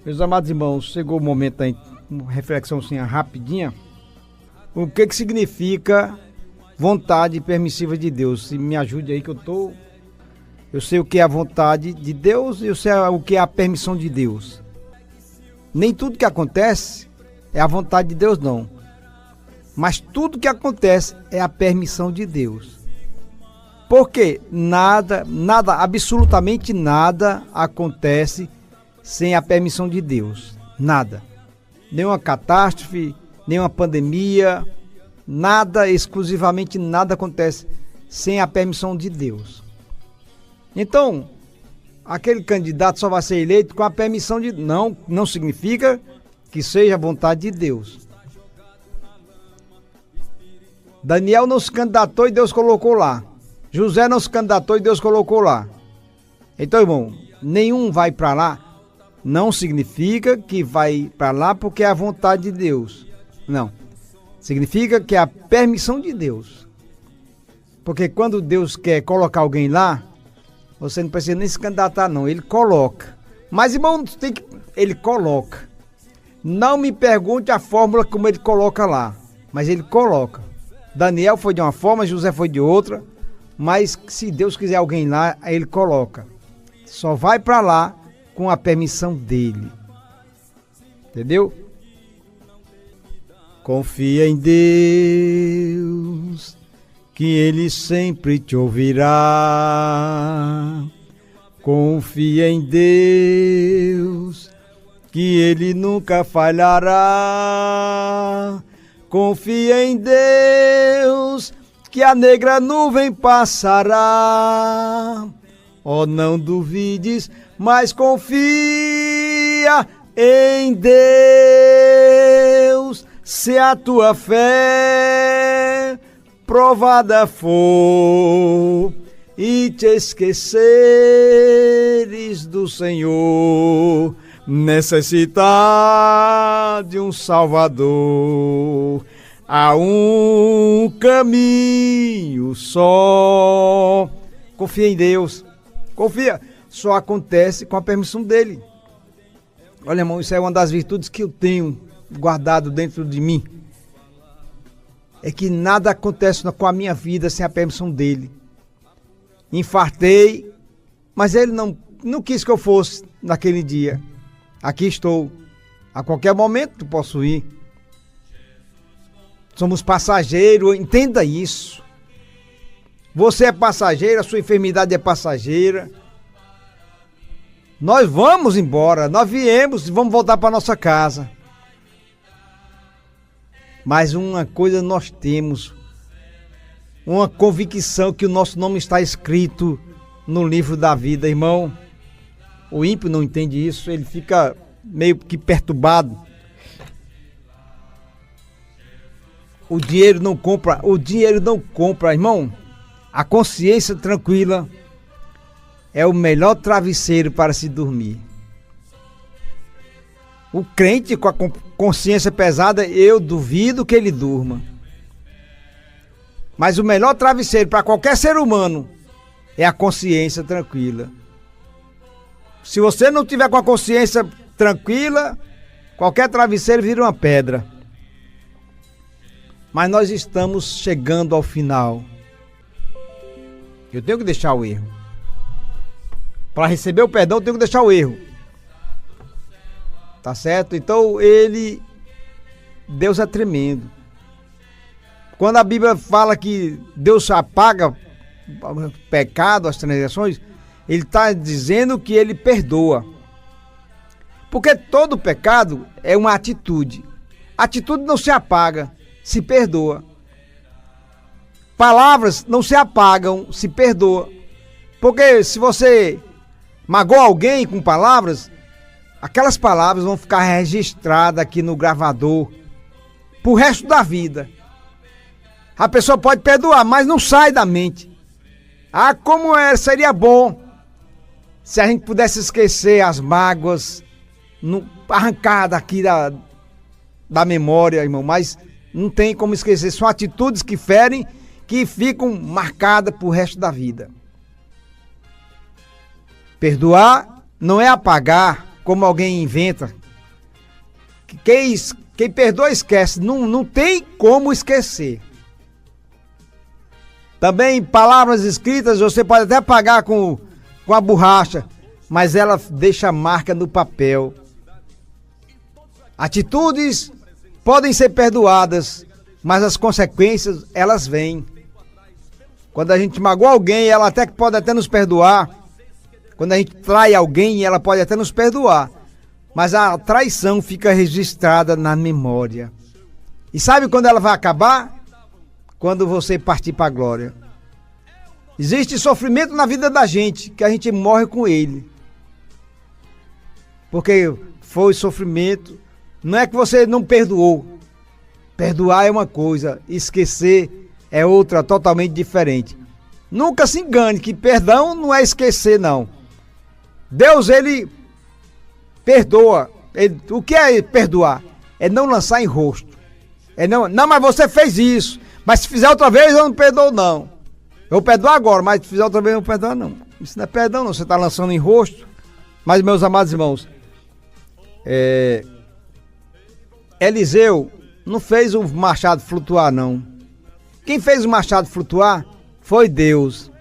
Meus amados irmãos, chegou o momento da uma reflexão assim, rapidinha. O que significa vontade permissiva de Deus? Se me ajude aí que eu sei o que é a vontade de Deus e eu sei o que é a permissão de Deus. Nem tudo que acontece é a vontade de Deus, não. Mas tudo que acontece é a permissão de Deus. Porque nada, absolutamente nada acontece sem a permissão de Deus. Nada. Nenhuma catástrofe, nenhuma pandemia, nada, exclusivamente nada acontece sem a permissão de Deus. Então, aquele candidato só vai ser eleito com a permissão de... Não significa que seja a vontade de Deus. Daniel não se candidatou e Deus colocou lá. José não se candidatou e Deus colocou lá. Então, irmão, nenhum vai para lá. Não significa que vai para lá porque é a vontade de Deus. Não. Significa que é a permissão de Deus. Porque quando Deus quer colocar alguém lá, você não precisa nem se candidatar, não. Ele coloca. Mas, irmão, ele coloca. Não me pergunte a fórmula como ele coloca lá. Mas ele coloca. Daniel foi de uma forma, José foi de outra. Mas se Deus quiser alguém lá, aí ele coloca. Só vai para lá com a permissão dele. Entendeu? Confia em Deus, que Ele sempre te ouvirá. Confia em Deus, que Ele nunca falhará. Confia em Deus, que a negra nuvem passará. Oh, não duvides, mas confia em Deus. Se a tua fé provada for e te esqueceres do Senhor, necessitar de um Salvador, há um caminho só. Confia em Deus. Confia. Só acontece com a permissão dele. Olha, irmão, isso é uma das virtudes que eu tenho guardado dentro de mim. É que nada acontece com a minha vida sem a permissão dele. Infartei, mas ele não quis que eu fosse naquele dia. Aqui estou. A qualquer momento posso ir. Somos passageiros, entenda isso. Você é passageiro, a sua enfermidade é passageira. Nós vamos embora, nós viemos e vamos voltar para nossa casa. Mas uma coisa nós temos, uma convicção que o nosso nome está escrito no livro da vida, irmão. O ímpio não entende isso, ele fica meio que perturbado. O dinheiro não compra, irmão. A consciência tranquila é o melhor travesseiro para se dormir. O crente com a consciência pesada, eu duvido que ele durma. Mas o melhor travesseiro para qualquer ser humano é a consciência tranquila. Se você não tiver com a consciência tranquila, qualquer travesseiro vira uma pedra. Mas nós estamos chegando ao final. Eu tenho que deixar o erro. Para receber o perdão, eu tenho que deixar o erro. Tá certo? Então, Deus é tremendo. Quando a Bíblia fala que Deus apaga o pecado, as transgressões, ele está dizendo que ele perdoa. Porque todo pecado é uma atitude. Atitude não se apaga, se perdoa. Palavras não se apagam, se perdoa. Porque se você magoa alguém com palavras, aquelas palavras vão ficar registradas aqui no gravador pro resto da vida. A pessoa pode perdoar, mas não sai da mente. Ah, como seria bom se a gente pudesse esquecer as mágoas, arrancar daqui da memória, irmão. Mas não tem como esquecer. São atitudes que ferem, que ficam marcadas pro resto da vida. Perdoar não é apagar, como alguém inventa. Quem perdoa esquece, não tem como esquecer. Também palavras escritas você pode até apagar com a borracha, mas ela deixa marca no papel. Atitudes podem ser perdoadas, mas as consequências, elas vêm. Quando a gente magoa alguém, ela até pode até nos perdoar. Quando a gente trai alguém, ela pode até nos perdoar. Mas a traição fica registrada na memória. E sabe quando ela vai acabar? Quando você partir para a glória. Existe sofrimento na vida da gente, que a gente morre com ele. Porque foi sofrimento. Não é que você não perdoou. Perdoar é uma coisa, esquecer é outra, totalmente diferente. Nunca se engane que perdão não é esquecer, não. Deus, ele perdoa. O que é perdoar? É não lançar em rosto. É não, mas você fez isso. Mas se fizer outra vez, eu não perdoo, não. Eu perdoo agora, mas se fizer outra vez, eu não perdoo, não. Isso não é perdão, não. Você está lançando em rosto. Mas, meus amados irmãos, Eliseu não fez o machado flutuar, não. Quem fez o machado flutuar foi Deus.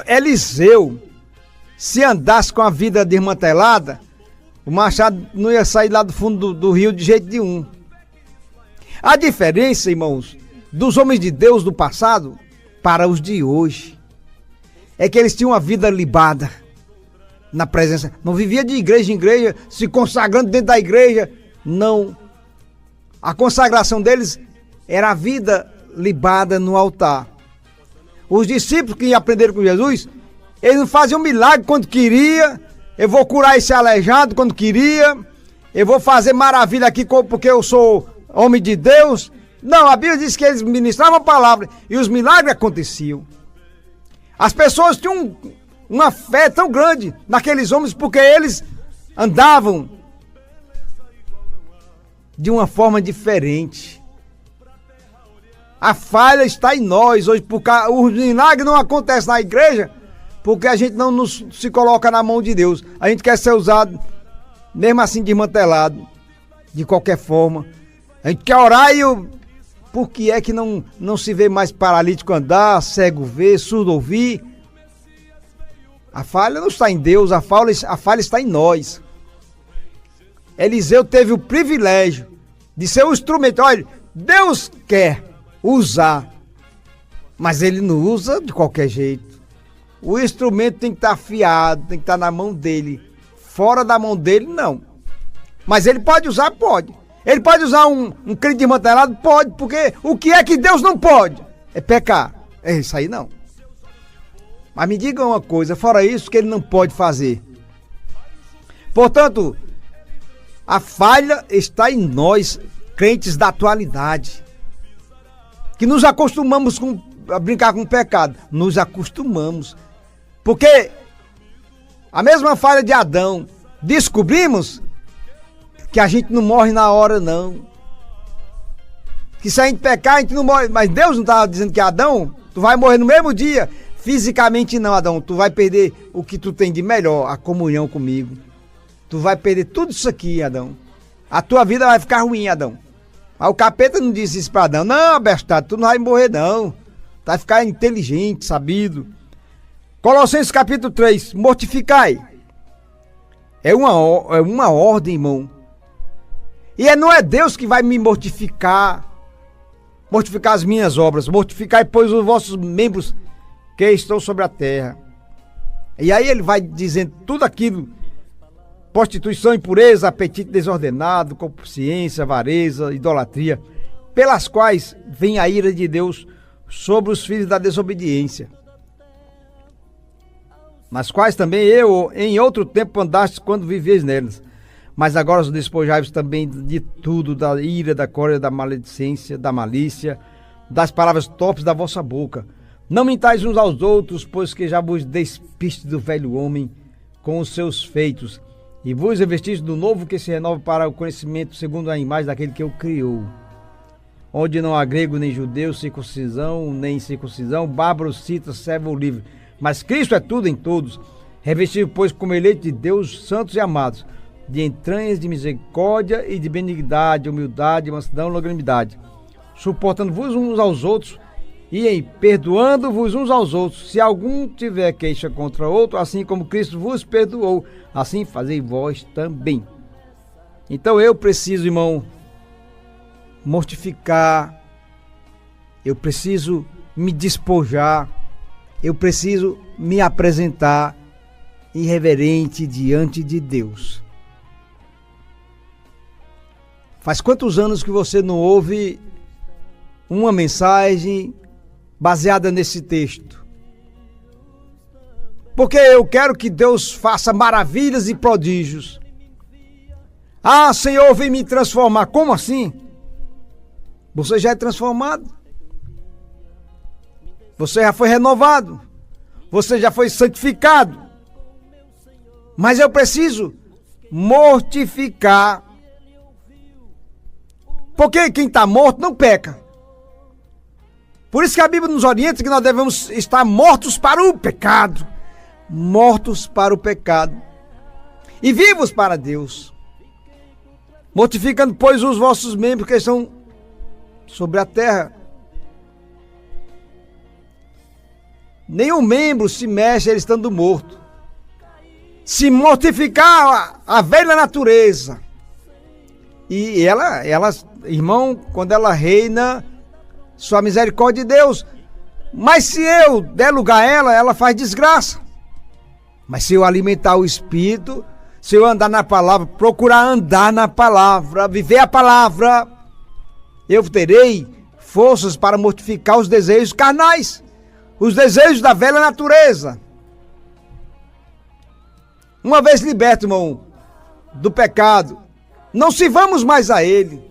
Eliseu, se andasse com a vida desmantelada, o machado não ia sair lá do fundo do rio de jeito nenhum. A diferença, irmãos, dos homens de Deus do passado para os de hoje é que eles tinham uma vida libada na presença. Não vivia de igreja em igreja, se consagrando dentro da igreja. Não. A consagração deles era a vida libada no altar. Os discípulos que aprenderam com Jesus, eles não faziam milagre quando queria. Eu vou curar esse aleijado quando queria. Eu vou fazer maravilha aqui porque eu sou homem de Deus. Não, a Bíblia diz que eles ministravam a palavra e os milagres aconteciam. As pessoas tinham uma fé tão grande naqueles homens porque eles andavam de uma forma diferente. A falha está em nós hoje, porque o milagre não acontece na igreja porque a gente não se coloca na mão de Deus. A gente quer ser usado, mesmo assim desmantelado, de qualquer forma. A gente quer orar por que é que não se vê mais paralítico andar, cego ver, surdo ouvir? A falha não está em Deus, a falha está em nós. Eliseu teve o privilégio de ser um instrumento. Olha, Deus quer usar, mas ele não usa de qualquer jeito. O instrumento tem que estar afiado, tem que estar na mão dele. Fora da mão dele, não. Mas ele pode usar? Pode. Ele pode usar um crente desmantelado? Pode, porque o que é que Deus não pode? É pecar. É isso aí, não. Mas me diga uma coisa, fora isso, que ele não pode fazer. Portanto, a falha está em nós, crentes da atualidade, que nos acostumamos a brincar com o pecado. Nos acostumamos. Porque a mesma falha de Adão, descobrimos que a gente não morre na hora, não. Que se a gente pecar, a gente não morre. Mas Deus não estava dizendo que Adão, tu vai morrer no mesmo dia. Fisicamente não, Adão. Tu vai perder o que tu tem de melhor, a comunhão comigo. Tu vai perder tudo isso aqui, Adão. A tua vida vai ficar ruim, Adão. Mas o capeta não disse isso para Adão. Não, bestado, tu não vai morrer, não. Tu vai ficar inteligente, sabido. Colossenses capítulo 3. Mortificai. É uma ordem, irmão. E não é Deus que vai me mortificar. Mortificar as minhas obras. Mortificai, pois, os vossos membros que estão sobre a terra. E aí ele vai dizendo tudo aquilo. Prostituição, impureza, apetite desordenado, concupiscência, avareza, idolatria, pelas quais vem a ira de Deus sobre os filhos da desobediência. Nas quais também eu, em outro tempo, andaste quando vivias nelas. Mas agora os despojai-vos também de tudo, da ira, da cólera, da maledicência, da malícia, das palavras torpes da vossa boca. Não mentais uns aos outros, pois que já vos despiste do velho homem com os seus feitos, e vos revestiste do novo que se renova para o conhecimento segundo a imagem daquele que o criou. Onde não há grego nem judeu, circuncisão nem incircuncisão, bárbaro, cita, servo ou livre. Mas Cristo é tudo em todos. Revestido, pois, como eleito de Deus, santos e amados, de entranhas de misericórdia e de benignidade, humildade, mansidão e longanimidade, suportando-vos uns aos outros e perdoando-vos uns aos outros, se algum tiver queixa contra outro, assim como Cristo vos perdoou, assim fazei vós também. Então eu preciso, irmão, mortificar, eu preciso me despojar, eu preciso me apresentar irreverente diante de Deus. Faz quantos anos que você não ouve uma mensagem baseada nesse texto? Porque eu quero que Deus faça maravilhas e prodígios. Ah, Senhor, vem me transformar. Como assim? Você já é transformado. Você já foi renovado. Você já foi santificado. Mas eu preciso mortificar. Porque quem está morto não peca. Por isso que a Bíblia nos orienta que nós devemos estar mortos para o pecado. Mortos para o pecado. E vivos para Deus. Mortificando, pois, os vossos membros que estão sobre a terra. Nenhum membro se mexe ele estando morto. Se mortificar a velha natureza. E ela, irmão, quando ela reina, sua misericórdia de Deus. Mas se eu der lugar a ela, ela faz desgraça. Mas se eu alimentar o espírito, se eu andar na palavra, procurar andar na palavra, viver a palavra, eu terei forças para mortificar os desejos carnais, os desejos da velha natureza. Uma vez liberto, irmão, do pecado, não sirvamos mais a ele.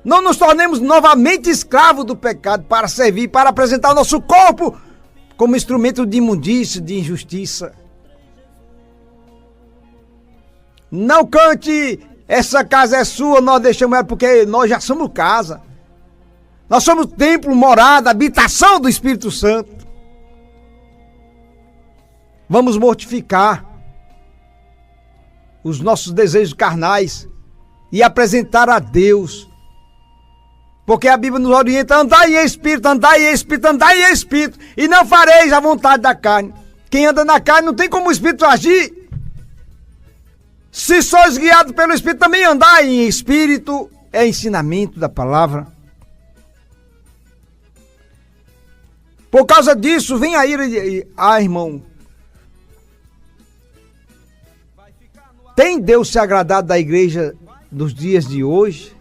Não nos tornemos novamente escravos do pecado para servir, para apresentar o nosso corpo como instrumento de imundícia, de injustiça. Não cante, essa casa é sua, nós deixamos ela porque nós já somos casa. Nós somos templo, morada, habitação do Espírito Santo. Vamos mortificar os nossos desejos carnais e apresentar a Deus. Porque a Bíblia nos orienta a andar em espírito, andar em espírito, andar em espírito. E não fareis a vontade da carne. Quem anda na carne não tem como o Espírito agir. Se sois guiados pelo Espírito, também andar em espírito. É ensinamento da palavra. Por causa disso, vem a ira de... irmão. Tem Deus se agradado da igreja dos dias de hoje?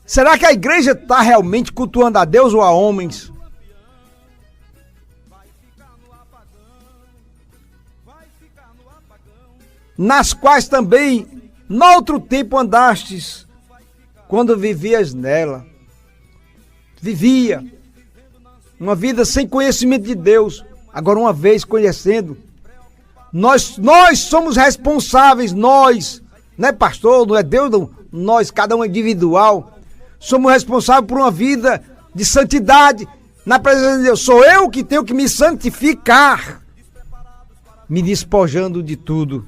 Será que a igreja está realmente cultuando a Deus ou a homens? Nas quais também, noutro tempo andastes, quando vivias nela. Vivia uma vida sem conhecimento de Deus, agora uma vez conhecendo. Nós somos responsáveis, nós, não é pastor, não é Deus, não, nós, cada um individual, somos responsáveis por uma vida de santidade na presença de Deus. Sou eu que tenho que me santificar, me despojando de tudo.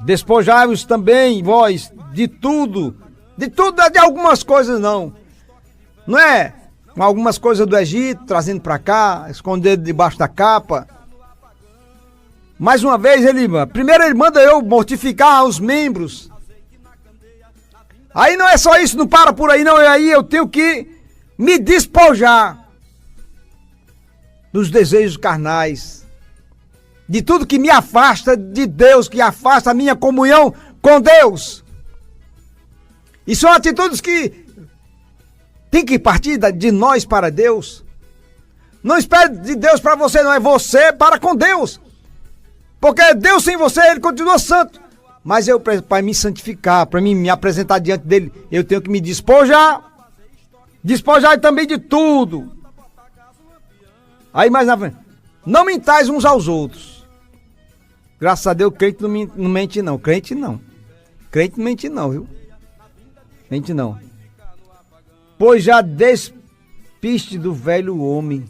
Despojai-vos também, vós, de tudo, de algumas coisas não é? Algumas coisas do Egito, trazendo para cá, escondendo debaixo da capa. Mais uma vez, primeiro ele manda eu mortificar os membros. Aí não é só isso, não para por aí não, aí eu tenho que me despojar dos desejos carnais, de tudo que me afasta de Deus, que afasta a minha comunhão com Deus. E são atitudes que tem que partir de nós para Deus. Não espere de Deus para você, não é você para com Deus. Porque Deus sem você, Ele continua santo. Mas eu, para me santificar, para me apresentar diante dEle, eu tenho que me despojar. Despojar também de tudo. Aí mais na frente. Não mentais uns aos outros. Graças a Deus, crente não mente não. Crente não. Crente não mente não, viu? Mente não. Pois já despiste do velho homem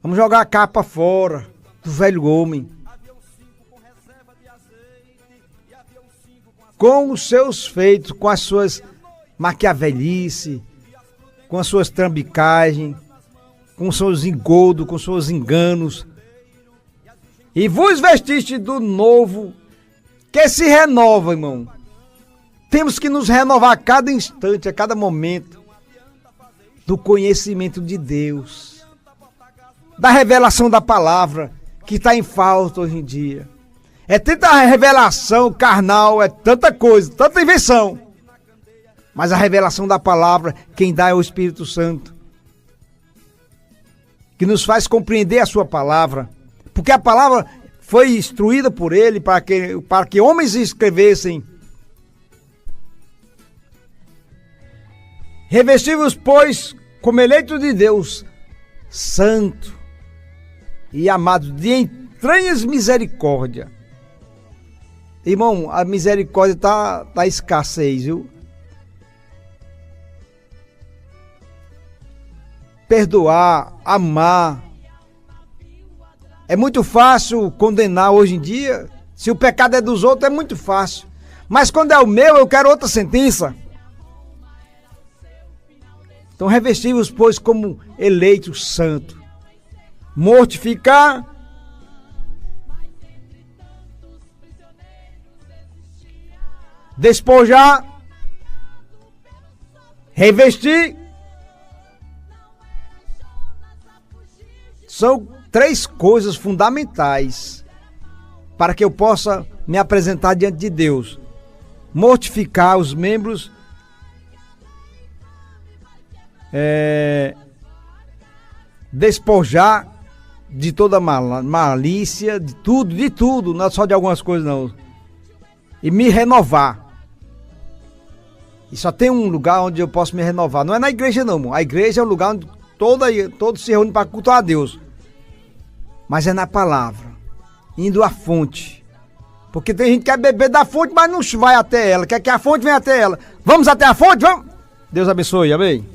Vamos jogar a capa fora do velho homem. Com os seus feitos, com as suas maquiavelices, com as suas trambicagens, com os seus engodos, com os seus enganos. E vos vestiste do novo, que se renova, irmão. Temos que nos renovar a cada instante, a cada momento, do conhecimento de Deus, da revelação da palavra, que está em falta hoje em dia. É tanta revelação carnal, é tanta coisa, tanta invenção. Mas a revelação da palavra, quem dá é o Espírito Santo, que nos faz compreender a sua palavra, porque a palavra foi instruída por ele para que homens escrevessem. Revesti-vos, pois, como eleitos de Deus, santo e amado, de entranhas misericórdia. Irmão, a misericórdia tá escassez, viu? Perdoar, amar. É muito fácil condenar hoje em dia. Se o pecado é dos outros, é muito fácil. Mas quando é o meu, eu quero outra sentença. Então revesti-vos, pois, como eleitos santos. Mortificar. Despojar. Revestir. São 3 coisas fundamentais para que eu possa me apresentar diante de Deus. Mortificar os membros, despojar de toda malícia, de tudo, não é só de algumas coisas não. E me renovar. E só tem um lugar onde eu posso me renovar. Não é na igreja não, irmão. A igreja é o lugar onde todos se reúnem para cultuar a Deus. Mas é na palavra, indo à fonte. Porque tem gente que quer beber da fonte, mas não vai até ela. Quer que a fonte venha até ela. Vamos até a fonte? Vamos! Deus abençoe, amém?